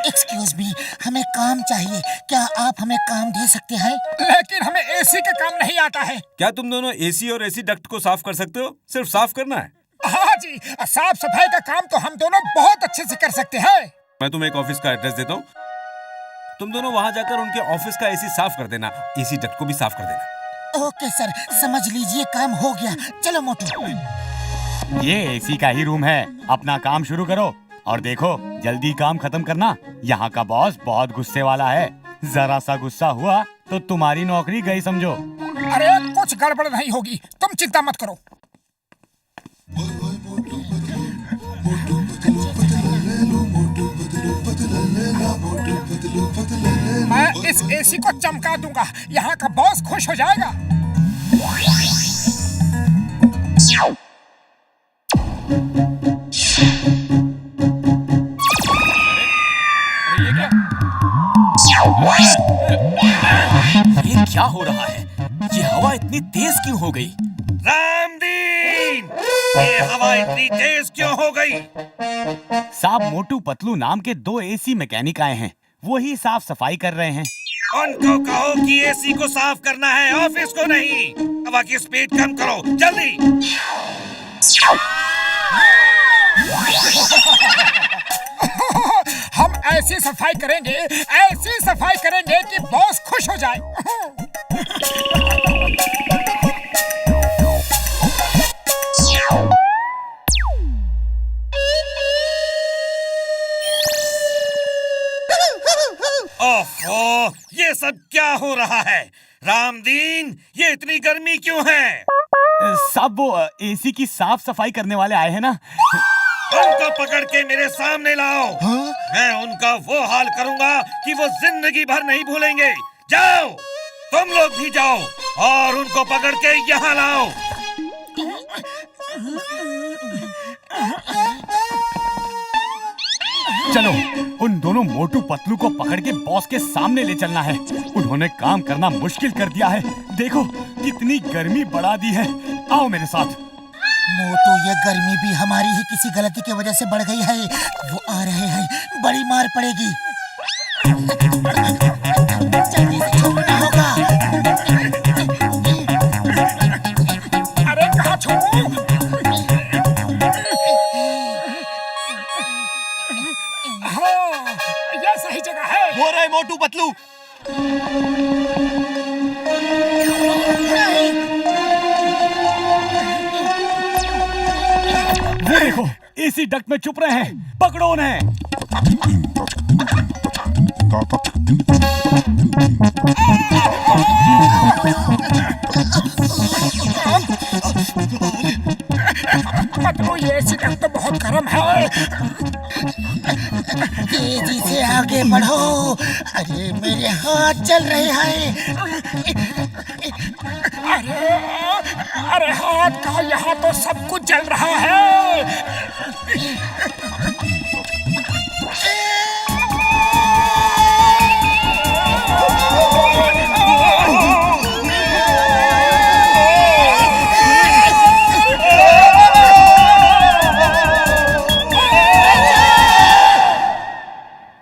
Excuse me, हमें काम चाहिए। क्या आप हमें काम दे सकते हैं? लेकिन हमें एसी का काम नहीं आता है। क्या तुम दोनों एसी और एसी डक्ट को साफ कर सकते हो? सिर्फ साफ करना है। हाँ जी, साफ सफाई का काम तो हम दोनों बहुत अच्छे से कर सकते हैं। मैं तुम्हें एक ऑफिस का एड्रेस देता हूँ, तुम दोनों वहाँ जाकर उनके ऑफिस का एसी साफ कर देना, एसी डक्ट को भी साफ कर देना। ओके सर, समझ लीजिए काम हो गया। चलो मोटू। ये एसी का ही रूम है, अपना काम शुरू करो और देखो जल्दी काम खत्म करना। यहाँ का बॉस बहुत गुस्से वाला है, जरा सा गुस्सा हुआ तो तुम्हारी नौकरी गई समझो। अरे कुछ गड़बड़ नहीं होगी, तुम चिंता मत करो। मैं इस एसी को चमका दूंगा, यहाँ का बॉस खुश हो जाएगा। ये क्या हो रहा है? ये हवा इतनी तेज क्यों हो गई? रामदीन, ये हवा इतनी तेज क्यों हो गई? साहब मोटू पतलू नाम के 2 एसी मैकेनिक आए हैं, वो ही साफ सफाई कर रहे हैं। उनको कहो कि एसी को साफ करना है, ऑफिस को नहीं। हवा की स्पीड कम करो, जल्दी। हम ऐसी सफाई करेंगे, ऐसी सफाई करेंगे कि बॉस खुश हो जाए। ओफो, ये सब क्या हो रहा है? रामदीन, ये इतनी गर्मी क्यों है? साहब वो एसी की साफ सफाई करने वाले आए हैं ना। उनको पकड़ के मेरे सामने लाओ। मैं उनका वो हाल करूंगा कि वो जिंदगी भर नहीं भूलेंगे। जाओ, तुम लोग भी जाओ और उनको पकड़ के यहाँ लाओ। चलो उन दोनों मोटू पतलू को पकड़ के बॉस के सामने ले चलना है। उन्होंने काम करना मुश्किल कर दिया है, देखो कितनी गर्मी बढ़ा दी है। आओ मेरे साथ। मोटू, ये गर्मी भी हमारी ही किसी गलती की वजह से बढ़ गई है। वो आ रहे हैं, बड़ी मार पड़ेगी। जल्दी से छोड़ना होगा। अरे कहाँ छोड़ूं? हाँ, ये सही जगह है। हो रहा है मोटू पतलू। वो देखो एसी डक्ट में छुप रहे हैं, पकड़ो उन्हें। पतलू, ये सिकन तो बहुत गर्म है। तेजी से आगे बढ़ो। अरे मेरे हाथ चल रहे हैं। अरे हाथ का, यहाँ तो सब कुछ जल रहा है।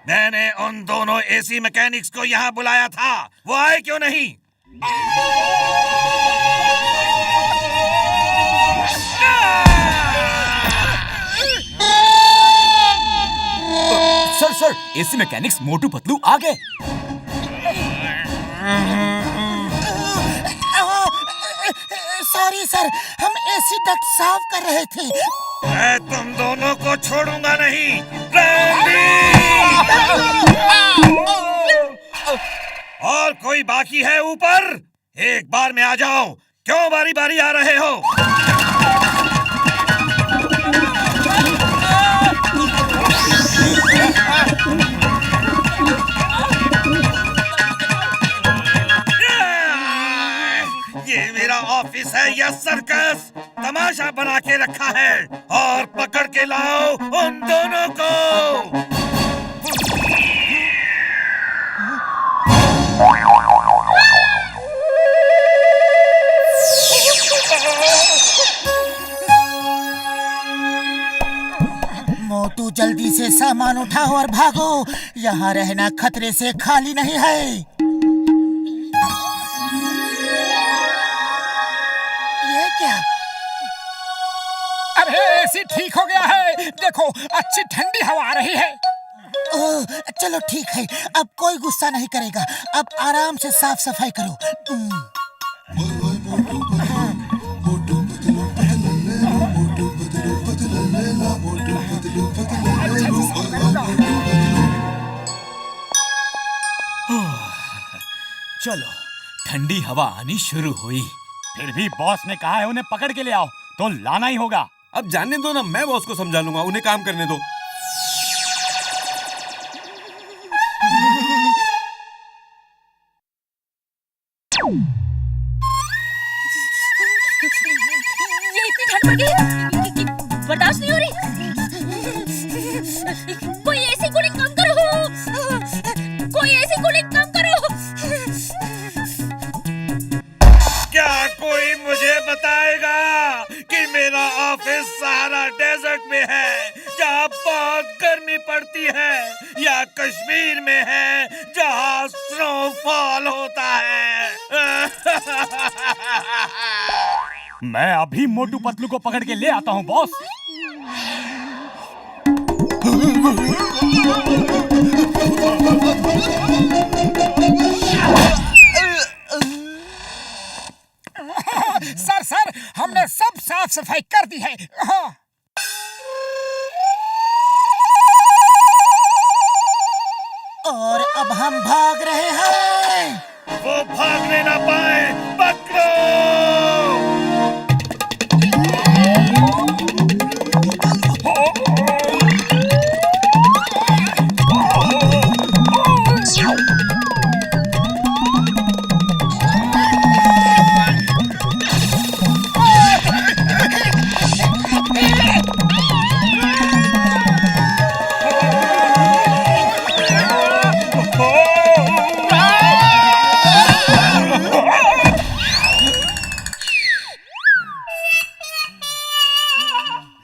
मैंने उन दोनों एसी मैकेनिक्स को यहाँ बुलाया था, वो आए क्यों नहीं? Sir AC mechanics Motu Patlu आ गए। सॉरी सर, हम एसी डक्ट साफ कर रहे थे। मैं तुम दोनों को छोड़ूंगा नहीं। और कोई बाकी है ऊपर? एक बार में आ जाओ, क्यों बारी बारी आ रहे हो? ये मेरा ऑफिस है या सर्कस? तमाम तमाशा बना के रखा है और पकड़ के लाओ उन दोनों को। मोटू जल्दी से सामान उठाओ और भागो, यहाँ रहना खतरे से खाली नहीं है। ये क्या? अरे एसी ठीक हो गया है, देखो अच्छी ठंडी हवा आ रही है। ओह, चलो ठीक है, अब कोई गुस्सा नहीं करेगा। अब आराम से साफ सफाई करो। चलो, ठंडी हवा आनी शुरू हुई। फिर भी बॉस ने कहा है उन्हें पकड़ के ले आओ, तो लाना ही होगा। अब जानने दो ना, मैं बॉस को समझा लूंगा, उन्हें काम करने दो। ये इतनी ठंड पड़ गई कि बर्दाश्त नहीं हो रही। कोई ऐसी कूलिंग कम करो, कोई ऐसी कूलिंग कम करो। क्या कोई मुझे बताएगा कि मेरा ऑफिस सहारा डेजर्ट में है जहाँ बहुत गर्मी पड़ती है, या कश्मीर में है जहाँ स्नोफॉल होता है? मैं अभी मोटू पतलू को पकड़ के ले आता हूँ बॉस। सर हमने सब साफ सफाई कर दी है। हाँ। और अब हम भाग रहे हैं। वो भागने ना पाए, पकड़ो।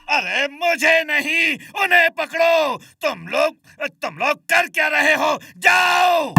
अरे मुझे नहीं, उन्हें पकड़ो। तुम लोग कर क्या रहे हो? जाओ।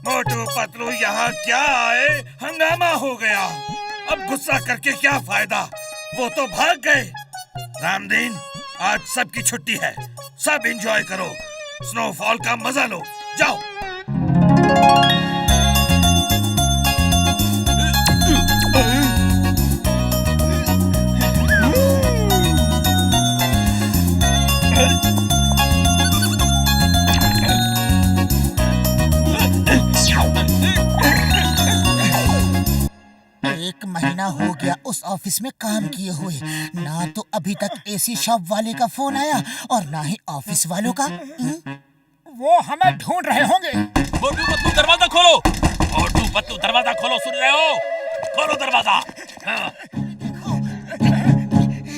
मोटू पतलू यहाँ क्या आए? हंगामा हो गया। अब गुस्सा करके क्या फायदा, वो तो भाग गए। रामदीन, आज सबकी छुट्टी है, सब एंजॉय करो, स्नोफॉल का मजा लो। जाओ। एक महीना हो गया उस ऑफिस में काम किए हुए, ना तो अभी तक एसी शॉप वाले का फोन आया और ना ही ऑफिस वालों का। वो हमें ढूंढ रहे होंगे। मोटू पतलू दरवाजा खोलो, मोटू पतलू दरवाजा खोलो, सुन रहे हो? खोलो दरवाजा। हाँ।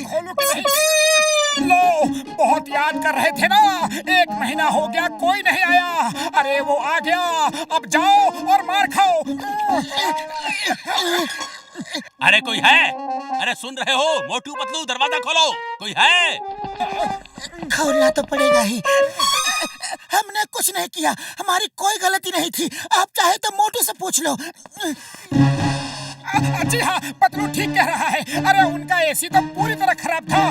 खोलो कि नहीं? लो, बहुत याद कर रहे थे ना, एक महीना हो गया कोई नहीं आया। अरे वो आ गया, अब जाओ और मार खाओ। अरे कोई है? अरे सुन रहे हो? मोटू पतलू दरवाजा खोलो, कोई है? खोलना तो पड़ेगा ही। हमने कुछ नहीं किया, हमारी कोई गलती नहीं थी। आप चाहे तो मोटू से पूछ लो। जी हाँ, पतलू ठीक कह रहा है। अरे उनका एसी तो पूरी तरह खराब था।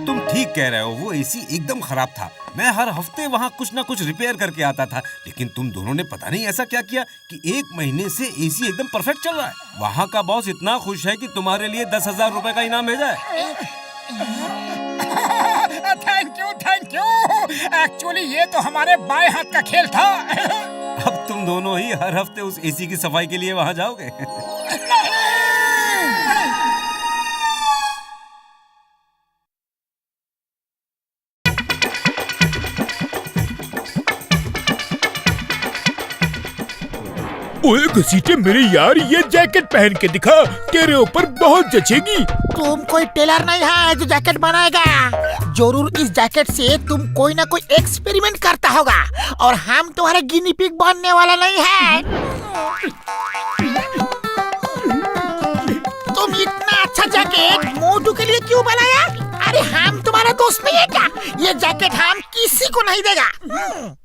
तुम ठीक कह रहे हो, वो एसी एकदम खराब था। मैं हर हफ्ते वहाँ कुछ ना कुछ रिपेयर करके आता था, लेकिन तुम दोनों ने पता नहीं ऐसा क्या किया कि 1 महीने से एसी एकदम परफेक्ट चल रहा है। वहाँ का बॉस इतना खुश है कि तुम्हारे लिए 10,000 रुपए का इनाम भेजा है। Thank you. एक्चुअली ये तो हमारे बाएं हाथ का खेल था। अब तुम दोनों ही हर हफ्ते उस एसी की सफाई के लिए वहाँ जाओगे। ओए घसीटे मेरे यार, ये जैकेट पहन के दिखा, तेरे ऊपर बहुत जचेगी। तुम कोई टेलर नहीं है जो जैकेट बनाएगा। जरूर इस जैकेट से तुम कोई ना कोई एक्सपेरिमेंट करता होगा, और हम तुम्हारे गिनी पिग बनने वाला नहीं है। तुम इतना अच्छा जैकेट मोटू के लिए क्यों बनाया? अरे हम तुम्हारा दोस्त नहीं है क्या? ये जैकेट हम किसी को नहीं देगा।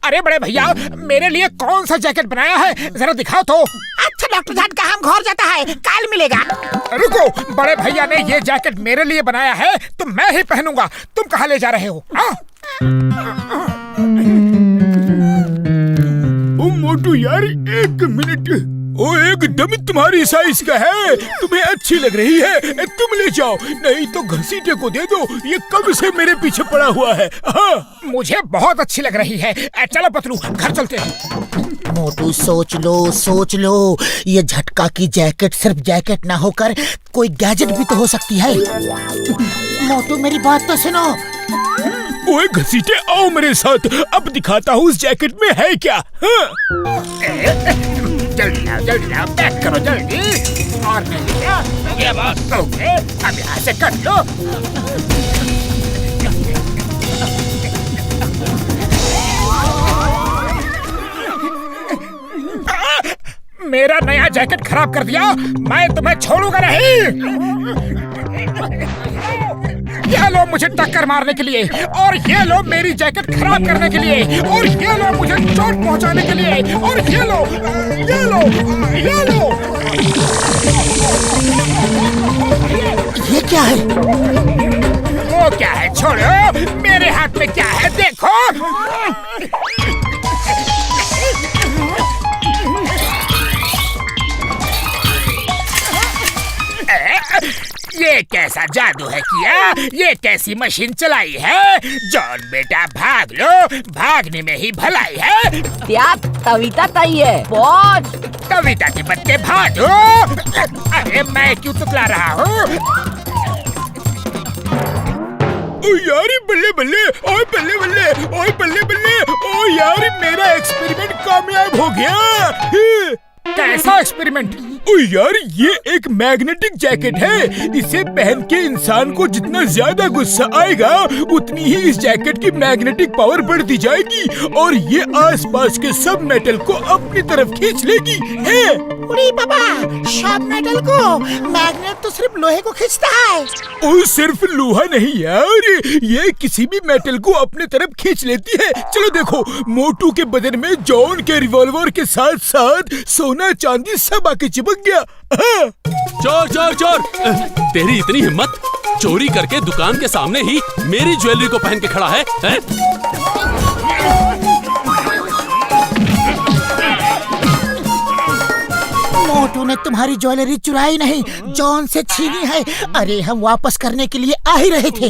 अरे बड़े भैया, मेरे लिए कौन सा जैकेट बनाया है, जरा दिखाओ तो। अच्छा डॉक्टर झटका, हम घर जाता है, कल मिलेगा। रुको, बड़े भैया ने ये जैकेट मेरे लिए बनाया है तो मैं ही पहनूंगा। तुम कहाँ ले जा रहे हो? ओ मोटू यार, 1 मिनट। ओ एकदम तुम्हारी साइज का है, तुम्हें अच्छी लग रही है, तुम ले जाओ, नहीं तो घसीटे को दे दो, ये कब से मेरे पीछे पड़ा हुआ है। हाँ। मुझे बहुत अच्छी लग रही है। चलो पतलू, घर चलते हैं। मोटू सोच लो, ये झटका की जैकेट सिर्फ जैकेट ना होकर कोई गैजेट भी तो हो सकती है। मोटू मेरी बात तो सुनो। ओए घसीटे, आओ मेरे साथ, अब दिखाता हूँ उस जैकेट में है क्या। हाँ। जल्दी आओ, पैक करो जल्दी। और नहीं क्या? क्या बात? ओके, अब यहाँ से कट लो। मेरा नया जैकेट खराब कर दिया, मैं तुम्हें छोड़ूंगा नहीं। ये लो मुझे टक्कर मारने के लिए, और ये लो मेरी जैकेट खराब करने के लिए, और ये लो मुझे चोट पहुंचाने के लिए, और ये लो। ये क्या है? वो क्या है? छोड़ो, मेरे हाथ में क्या है देखो। ये कैसा जादू है किया? ये कैसी मशीन चलाई है? जॉन बेटा भाग लो, भागने में ही भलाई है। त्याग कविता तई है पहुंच। कविता के बच्चे भागो। अरे मैं क्यों तुतला रहा हूँ? ओ यार बल्ले बल्ले, ओए बल्ले बल्ले, ओए बल्ले बल्ले, ओ यार मेरा एक्सपेरिमेंट कामयाब हो गया। कैसा एक्सपेरिमेंट? ओ यार, ये एक मैग्नेटिक जैकेट है। इसे पहन के इंसान को जितना ज्यादा गुस्सा आएगा, उतनी ही इस जैकेट की मैग्नेटिक पावर बढ़ती जाएगी, और ये आसपास के सब मेटल को अपनी तरफ खींच लेगी। है? अरे बाबा, सब मेटल को? मैग्नेट तो सिर्फ लोहे को खींचता है। ओ सिर्फ लोहा नहीं यार, ये किसी भी मेटल को अपने तरफ खींच लेती है। चलो देखो, मोटू के बदन में जॉन के रिवॉल्वर के साथ साथ सोना चांदी सब आके चिपक गया। हाँ। चोर चोर चोर, तेरी इतनी हिम्मत, चोरी करके दुकान के सामने ही मेरी ज्वेलरी को पहन के खड़ा है, हैं? मोटू ने तुम्हारी ज्वेलरी चुराई नहीं, जॉन से छीनी है। अरे हम वापस करने के लिए आ ही रहे थे।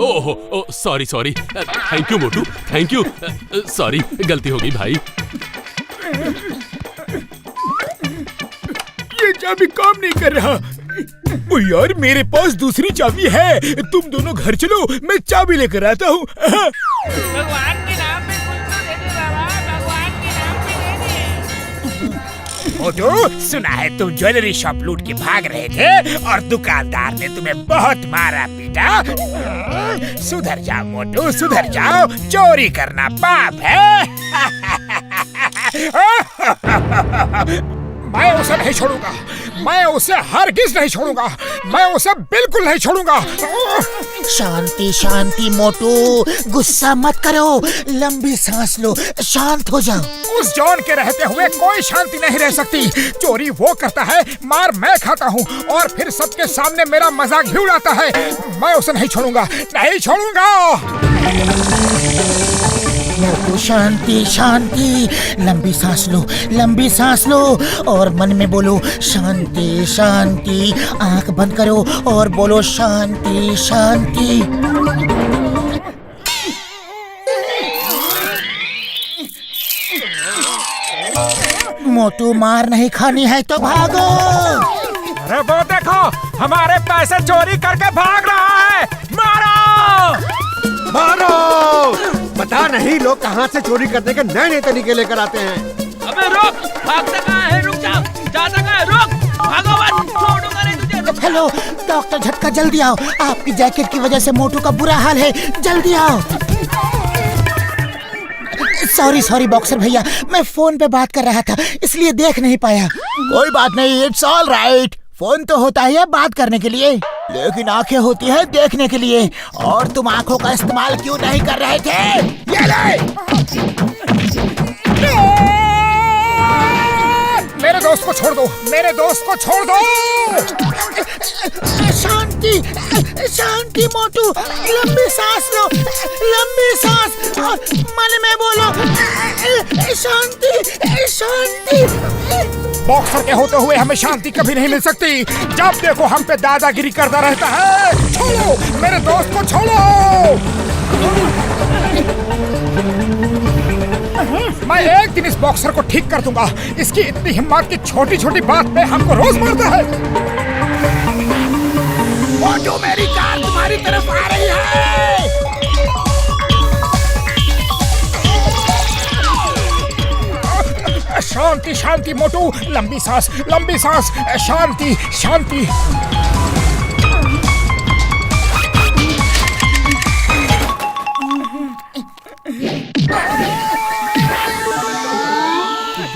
Oh sorry sorry, thank you Motu, thank you. Sorry, गलती हो गई भाई। ये चाबी काम नहीं कर रहा। ओ यार, मेरे पास दूसरी चाबी है, तुम दोनों घर चलो, मैं चाबी लेकर आता हूँ। भगवान के नाम पे कुछ तो दे दे बाबा, भगवान के नाम पे दे दे। मोटू, सुना है तुम ज्वेलरी शॉप लूट के भाग रहे थे और दुकानदार ने तुम्हें बहुत मारा पीटा। सुधर जाओ मोटू, सुधर जाओ, चोरी करना पाप है। मैं उसे नहीं छोड़ूंगा, मैं उसे हरगिज नहीं छोड़ूंगा, मैं उसे बिल्कुल नहीं छोड़ूंगा। शांति शांति मोटू, गुस्सा मत करो, लंबी सांस लो, शांत हो जाओ। उस जॉन के रहते हुए कोई शांति नहीं रह सकती। चोरी वो करता है, मार मैं खाता हूँ और फिर सबके सामने मेरा मजाक भी उड़ाता है। मैं उसे नहीं छोड़ूंगा, नहीं छोड़ूंगा। मोटू शांति शांति, लंबी सांस लो, लंबी सांस लो और मन में बोलो शांति शांति। आंख बंद करो और बोलो शांति शांति। मोटू मार नहीं खानी है तो भागो। अरे वो देखो, हमारे पैसे चोरी करके भाग रहा है। मारो मारो! पता नहीं लोग कहाँ से चोरी करने के नए नए तरीके लेकर आते हैं। अबे रुक, भागता कहाँ है? रुक जा, जाता कहाँ है? रुक, भागो मत, छोड़ूंगा नहीं तुझे। हेलो डॉक्टर झटका, जल्दी आओ, आपकी जैकेट की वजह से मोटू का बुरा हाल है, जल्दी आओ। सॉरी बॉक्सर भैया, मैं फोन पे बात कर रहा था इसलिए देख नहीं पाया। कोई बात नहीं, इट्स ऑल राइट। फोन तो होता है बात करने के लिए, लेकिन आंखें होती है देखने के लिए। और तुम आंखों का इस्तेमाल क्यों नहीं कर रहे थे? ये ले! मेरे दोस्त को छोड़ दो, मेरे दोस्त को छोड़ दो। शांति शांति मोटू, लंबी सांस लो, लंबी सांस और मन में बोलो शांति शांति। बॉक्सर के होते हुए हमें शांति कभी नहीं मिल सकती। जब देखो हम पे दादागिरी करता रहता है। छोड़ो, मेरे दोस्त को छोड़ो। मैं एक दिन इस बॉक्सर को ठीक कर दूंगा। इसकी इतनी हिम्मत की छोटी छोटी बात पे हमको रोज मारता है। मोटू, मेरी कार तुम्हारी तरफ आ रही है। शांति शांति मोटू, लंबी सांस, लंबी सांस, शांति शांति।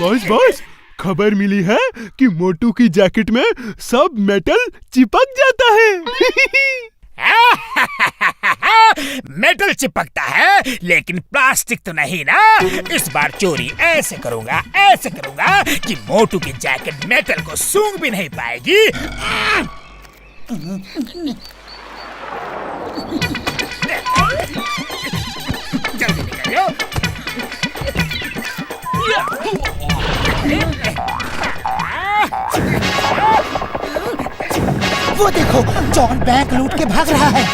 बॉस, खबर मिली है कि मोटू की जैकेट में सब मेटल चिपक जाता है। मेटल चिपकता है, लेकिन प्लास्टिक तो नहीं ना। इस बार चोरी ऐसे करूंगा कि मोटू की जैकेट मेटल को सूंघ भी नहीं पाएगी। जल्दी निकलो। वो देखो, जॉन बैंक लूट के भाग रहा है।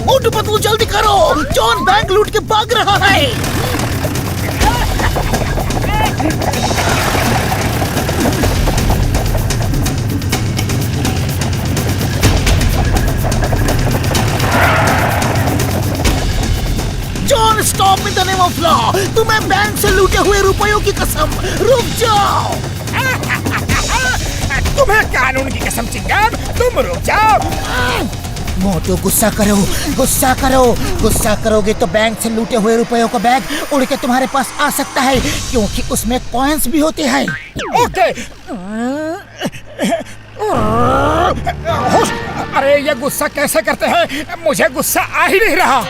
मोटू पतलू जल्दी करो, जॉन बैंक लूट के भाग रहा है। John, stop with the name of law. तुम्हें बैंक से लूटे हुए रुपयों की कसम, रुक जाओ। तुम्हें कानून की कसम चिंगाम, तुम रुक जाओ। मोटू, गुस्सा करो, गुस्सा करो। गुस्सा करोगे तो बैंक से लूटे हुए रुपयों का बैग उड़ के तुम्हारे पास आ सकता है, क्योंकि उसमें कॉइन्स भी होते हैं। ओके। होश, अरे ये गुस्सा कैसे करते हैं? मुझे गुस्सा आ ही नहीं रहा।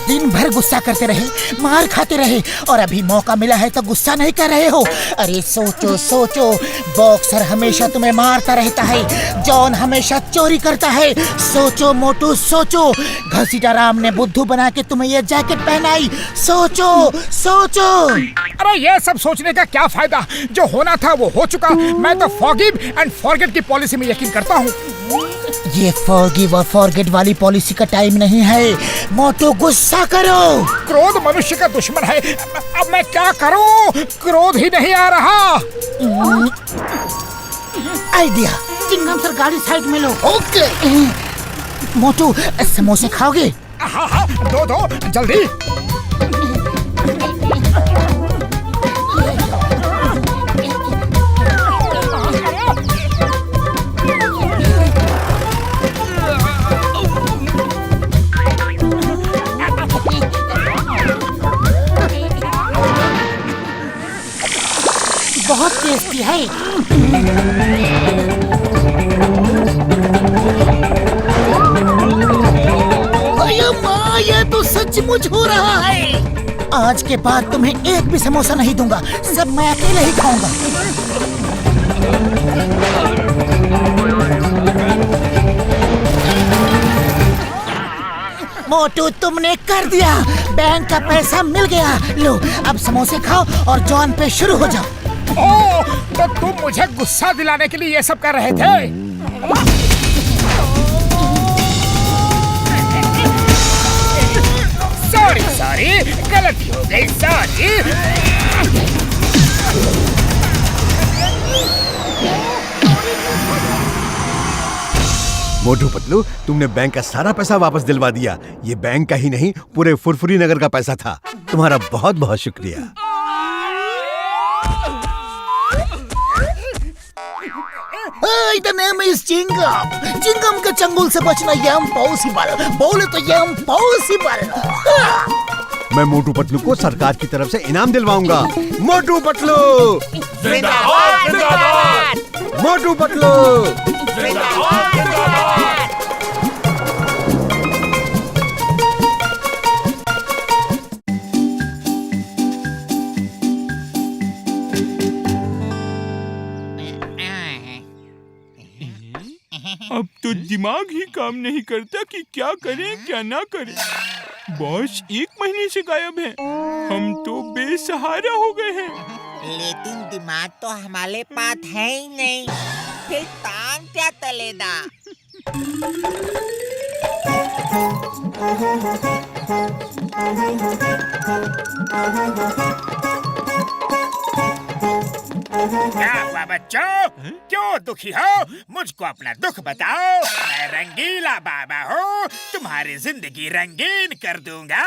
दिन भर गुस्सा करते रहे, मार खाते रहे और अभी मौका मिला है तो गुस्सा नहीं कर रहे हो। अरे सोचो सोचो, बॉक्सर हमेशा तुम्हें मारता रहता है, जॉन हमेशा चोरी करता है। सोचो मोटू, सोचो। घसीटा राम ने बुद्धू बना के तुम्हें ये जैकेट पहनाई। सोचो सोचो। अरे ये सब सोचने का क्या फायदा? जो होना था वो हो चुका। मैं तो फॉरगिव एंड फॉरगेट की पॉलिसी में यकीन करता हूँ। ये फॉरगिव और फॉरगेट वाली पॉलिसी का टाइम नहीं है। मोटू, गुस्सा करो। क्रोध मनुष्य का दुश्मन है। अब मैं क्या करूं? क्रोध ही नहीं आ रहा। आइडिया। चिंगम सर, गाड़ी साइड में लो। ओके। मोटू, समोसे खाओगे? हाँ हाँ, दो जल्दी। सकती है। अरे माँ, ये तो सचमुच हो रहा है। आज के बाद तुम्हें एक भी समोसा नहीं दूंगा, सब मैं अकेले ही खाऊंगा। मोटू, तुमने कर दिया, बैंक का पैसा मिल गया। लो, अब समोसे खाओ और जॉन पे शुरू हो जाओ। ओ, तो तुम मुझे गुस्सा दिलाने के लिए ये सब कर रहे थे? सॉरी, गलती हो गई, सॉरी। मोटू पतलू, तुमने बैंक का सारा पैसा वापस दिलवा दिया। ये बैंक का ही नहीं, पूरे फुरफुरी नगर का पैसा था। तुम्हारा बहुत बहुत शुक्रिया। The name is Chingam. Chingam के चंगुल से बचना इम्पॉसिबल। बोले तो इम्पॉसिबल। मैं मोटू पतलू को सरकार की तरफ से इनाम दिलवाऊंगा। मोटू पतलू जिंदाबाद, जिंदाबाद। मोटू पतलू जिंदाबाद, जिंदाबाद। अब तो दिमाग ही काम नहीं करता कि क्या करें क्या ना करें। बॉस 1 महीने से गायब है, हम तो बेसहारा हो गए हैं। लेकिन दिमाग तो हमारे पास है ही नहीं, फिर टांग क्या तलेगा? क्या हुआ बच्चों, क्यों दुखी हो? मुझको अपना दुख बताओ। मैं रंगीला बाबा हूँ, तुम्हारी जिंदगी रंगीन कर दूंगा।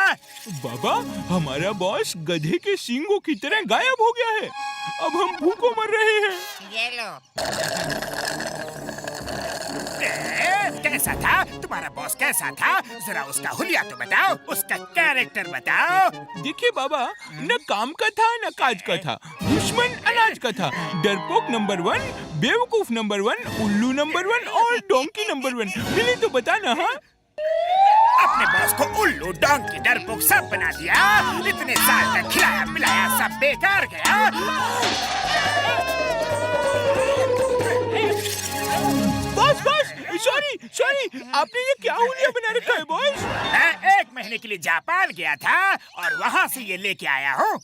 बाबा, हमारा बॉस गधे के सींगों की तरह गायब हो गया है। अब हम भूखों मर रहे हैं। ये लो। कैसा था तुम्हारा बॉस, कैसा था? जरा उसका हुलिया तो बताओ, उसका कैरेक्टर बताओ। देखिए बाबा, न काम का था न काज का था, दुश्मन अनाज का था, डरपोक नंबर 1, बेवकूफ नंबर 1, उल्लू नंबर 1 और डोंकी नंबर 1। मिले तो बताना। हाँ, अपने बॉस को उल्लू, डोंकी, डरपोक सब बना दिया। इतने साल तक खिलाया पिलाया सब बेकार गया। बॉस सॉरी, आपने ये क्या हुलिया बना रखा है बॉस? मैं 1 महीने के लिए जापान गया था और वहाँ से ये लेके आया हूँ।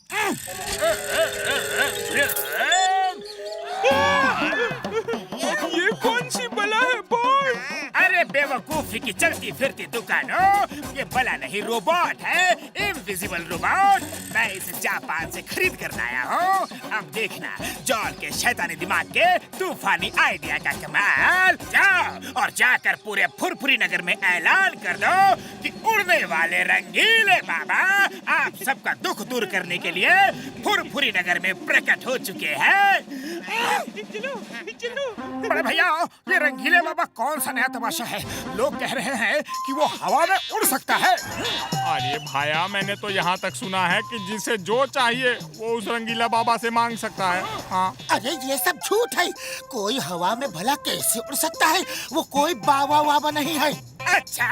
ये कौन सी बला है बॉस? अरे बेवकूफी की चलती फिरती दुकानों, ये बला नहीं रोबोट है, इनविजिबल रोबोट। मैं इसे जापान से खरीद कर लाया हूँ। अब देखना जॉन के शैतानी दिमाग के तूफानी आइडिया का कमाल। जाओ और जाकर पूरे फुरफुरी नगर में ऐलान कर दो कि उड़ने वाले रंगीले बाबा आप सबका दुख दूर करने के लिए फुरफुरी नगर में प्रकट हो चुके हैं। बड़े भैया, ये रंगीले बाबा कौन सा नया तमाशा है? लोग कह रहे हैं कि वो हवा में उड़ सकता है। अरे भाया, मैंने तो यहाँ तक सुना है कि जिसे जो चाहिए वो उस रंगीला बाबा से मांग सकता है। हाँ, अरे ये सब झूठ है। कोई हवा में भला कैसे उड़ सकता है? वो कोई बाबा वाबा नहीं है। अच्छा,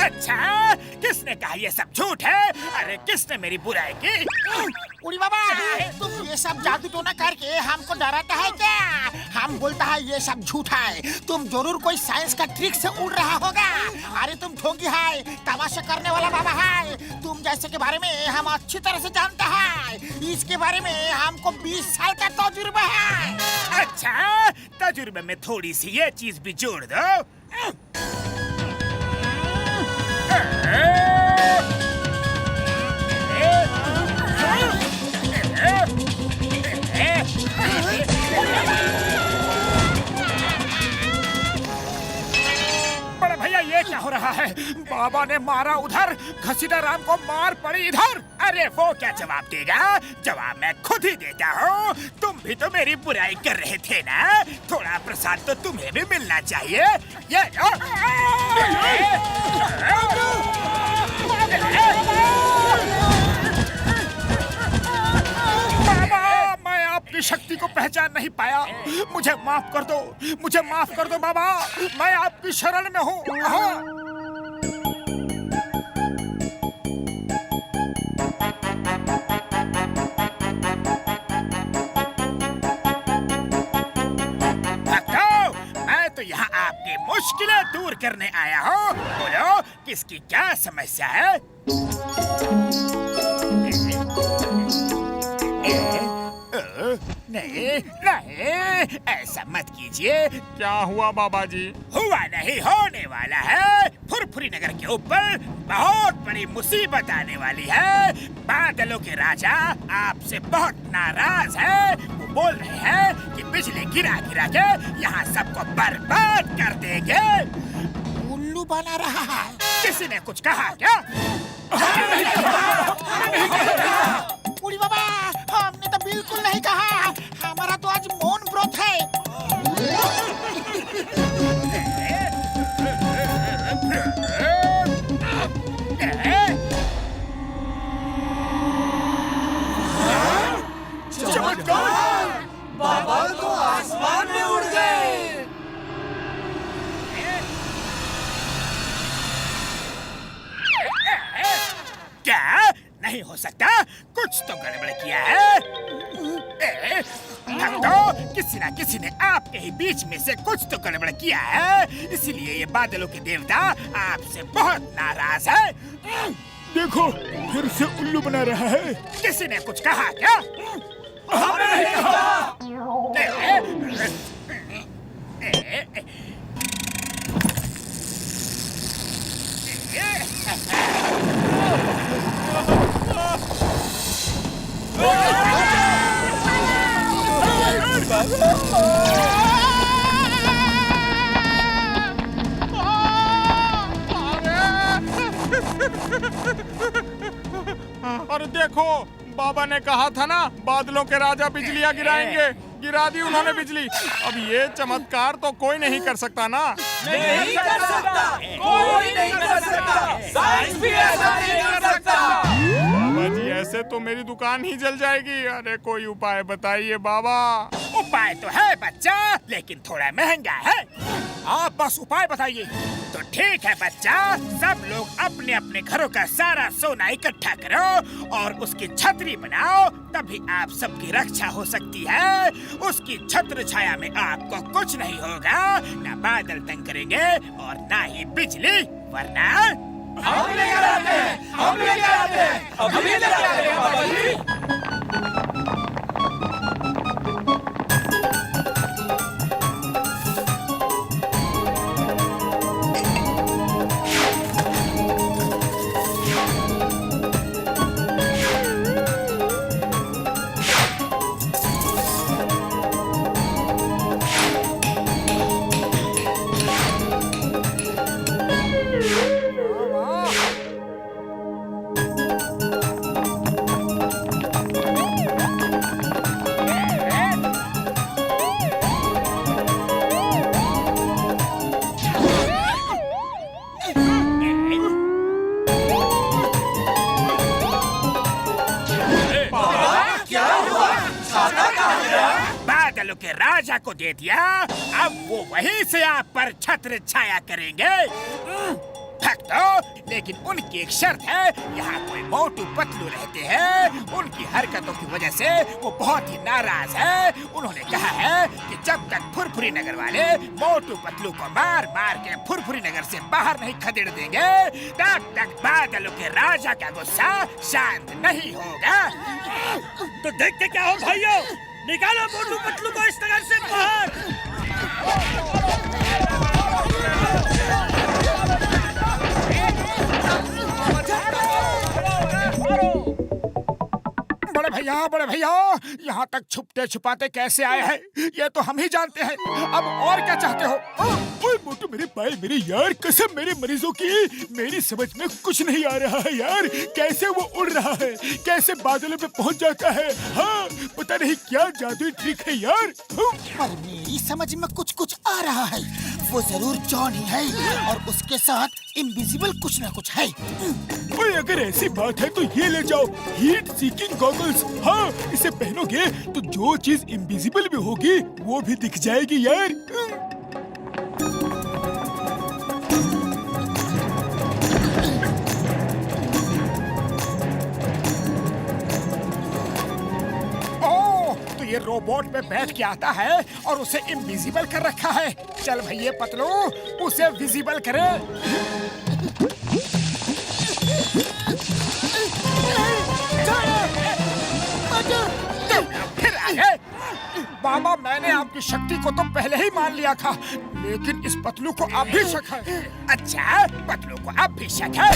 अच्छा, किसने कहा ये सब झूठ है? अरे किसने मेरी बुराई की? उड़ी बाबा, तुम ये सब जादू टोना करके हमको डराता है क्या? हम बोलता है ये सब झूठा है। तुम जरूर कोई साइंस का ट्रिक से उड़ रहा होगा। अरे तुम ढोंगी है, तमाशा करने वाला बाबा है। तुम जैसे के बारे में हम अच्छी तरह से जानते हैं। इसके बारे में हमको 20 साल का तजुर्बा है। अच्छा, तजुर्बे में थोड़ी सी ये चीज भी जोड़ दो। बड़े भैया, ये क्या हो रहा है? बाबा ने मारा उधर, घसीटा राम को मार पड़ी इधर। अरे वो क्या जवाब देगा? जवाब मैं खुद ही देता हूँ। तुम भी तो मेरी बुराई कर रहे थे ना? थोड़ा प्रसाद तो तुम्हें भी मिलना चाहिए। ये बाबा, मैं आपकी शक्ति को पहचान नहीं पाया। मुझे माफ कर दो, मुझे माफ कर दो बाबा। मैं आपकी शरण में हूँ। हाँ। यहाँ आपकी मुश्किलें दूर करने आया हूँ। बोलो, किसकी क्या समस्या है? नहीं नहीं, ऐसा मत कीजिए। क्या हुआ बाबा जी? हुआ नहीं, होने वाला है। फुरफुरी नगर के ऊपर बहुत बड़ी मुसीबत आने वाली है। बादलों के राजा आपसे बहुत नाराज है। वो बोल रहे हैं कि बिजली गिरा गिरा के यहाँ सबको बर्बाद कर देंगे। उल्लू बना रहा है। किसी ने कुछ कहा क्या? बूढ़ी बाबा, हमने तो बिल्कुल नहीं कहा। हमारा तो आज मौन व्रत है। चमत्कार! बाबा तो आसमान में उड़ गए। क्या? नहीं हो सकता, कुछ तो गड़बड़ किया है। तो किसी ना किसी ने आपके ही बीच में से कुछ तो गड़बड़ किया है, इसलिए ये बादलों के देवता आपसे बहुत नाराज है। देखो, फिर से उल्लू बना रहा है। किसी ने कुछ कहा क्या? हमने नहीं कहा। अरे देखो, बाबा ने कहा था ना, बादलों के राजा बिजलियां गिराएंगे। गिरा दी उन्होंने बिजली। अब ये चमत्कार तो कोई नहीं कर सकता ना? नहीं कर सकता, कोई नहीं कर सकता। साइंस भी ऐसा नहीं कर सकता। बाबा जी, ऐसे तो मेरी दुकान ही जल जाएगी। अरे कोई उपाय बताइए बाबा। उपाय तो है बच्चा, लेकिन थोड़ा महंगा है। आप बस उपाय बताइए। तो ठीक है बच्चा, सब लोग अपने अपने घरों का सारा सोना इकट्ठा करो और उसकी छतरी बनाओ, तभी आप सबकी रक्षा हो सकती है। उसकी छत्र छाया में आपको कुछ नहीं होगा, न बादल तंग करेंगे और न ही बिजली, वरना हम लेकर आते हैं, हम लेकर आते हैं, अभी लेकर आते हैं बाबा जी। बादलों के राजा को दे दिया, अब वो वहीं से आप पर छत्र छाया करेंगे। भक्तों, लेकिन उनकी एक शर्त है। यहाँ कोई मोटू पतलू रहते हैं, उनकी हरकतों की वजह से वो बहुत ही नाराज है। उन्होंने कहा है कि जब तक फुरफुरी नगर वाले मोटू पतलू को मार मार के फुरफुरी नगर से बाहर नहीं खदेड़ देंगे, तब तक बादलों के राजा का गुस्सा शांत नहीं होगा। तो देखते क्या हो भाइयों, निकालो मोटू पतलू को इस नगर से बाहर। बड़े बड़े भैया, यहाँ तक छुपते छुपाते कैसे आए हैं ये तो हम ही जानते हैं। अब और क्या चाहते हो? ओए मोटू मेरे भाई मेरे यार, कसम मेरे मरीजों की, मेरी समझ में कुछ नहीं आ रहा है यार। कैसे वो उड़ रहा है, कैसे बादलों पे पहुंच जाता है। हाँ, पता नहीं क्या जादुई ट्रिक है यार। पर मेरी समझ में कुछ कुछ आ रहा है। वो जरूर जॉन ही है और उसके साथ इनविजिबल कुछ ना कुछ है। ओए अगर ऐसी बात है तो ये ले जाओ, हीट सीकिंग गॉगल्स। हाँ, इसे पहनोगे तो जो चीज इनविजिबल भी होगी वो भी दिख जाएगी यार। ये रोबोट पे बैठ के आता है और उसे इनविजिबल कर रखा है। चल भैया पतलू, उसे विजिबल करे। फिर आ गए। बाबा, मैंने आपकी शक्ति को तो पहले ही मान लिया था, लेकिन इस पतलू को अब भी शक है। अच्छा, पतलू को अब भी शक है?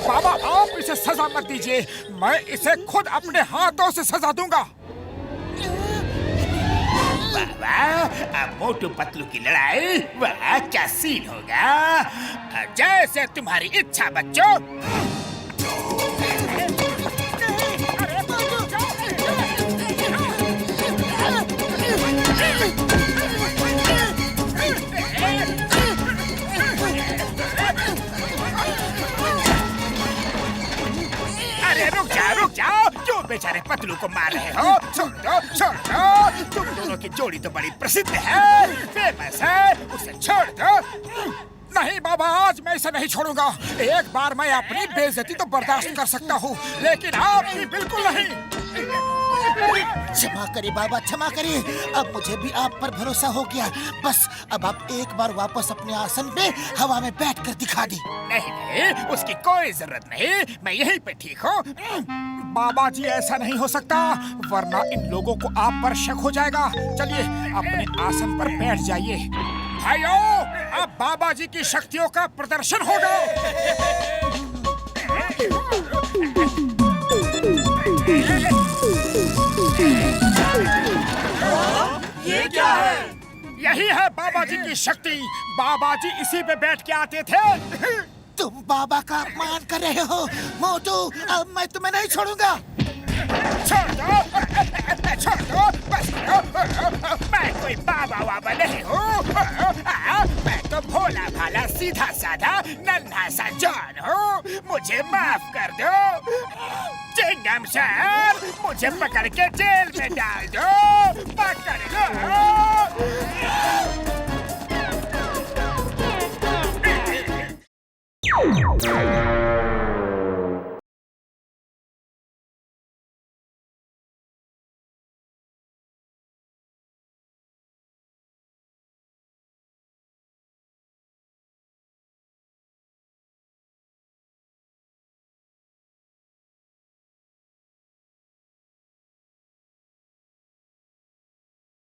बाबा, आप इसे सजा मत दीजिए, मैं इसे खुद अपने हाथों से सजा दूंगा। अब मोटू पतलू की लड़ाई वह क्या सीन होगा। जैसे तुम्हारी इच्छा बच्चों। अरे रुक जाओ, क्यों बेचारे पतलू को मार रहे हो? छोड़ दो। तुम दोनों की जोड़ी तो बड़ी प्रसिद्ध है, फेमस है, उसे छोड़ दो। नहीं बाबा, आज मैं इसे नहीं छोड़ूंगा। एक बार मैं अपनी बेइज्जती तो बर्दाश्त कर सकता हूँ, लेकिन आपकी बिल्कुल नहीं। क्षमा करिए बाबा, क्षमा करिए। अब मुझे भी आप पर भरोसा हो गया। बस अब आप एक बार वापस अपने आसन पे हवा में बैठकर दिखा दी। नहीं, उसकी कोई जरूरत नहीं, मैं यहीं पे ठीक हूँ। बाबा जी, ऐसा नहीं हो सकता, वरना इन लोगों को आप पर शक हो जाएगा। चलिए अपने आसन पर बैठ जाइए। भाइयों, अब बाबा जी की शक्तियों का प्रदर्शन होगा। ये क्या है? यही है बाबा जी की शक्ति। बाबा जी इसी पे बैठ के आते थे। तुम बाबा का अपमान कर रहे हो मोटू, अब मैं तुम्हें नहीं छोड़ूंगा। छोड़ दो, बस करो। मैं कोई बाबा वाबा नहीं हूँ। मैं तो भोला भाला सीधा साधा नन्हा सा जॉन हूँ। मुझे माफ कर दो। चिंगम सर, मुझे पकड़ के जेल में डाल दो। पकड़ लो।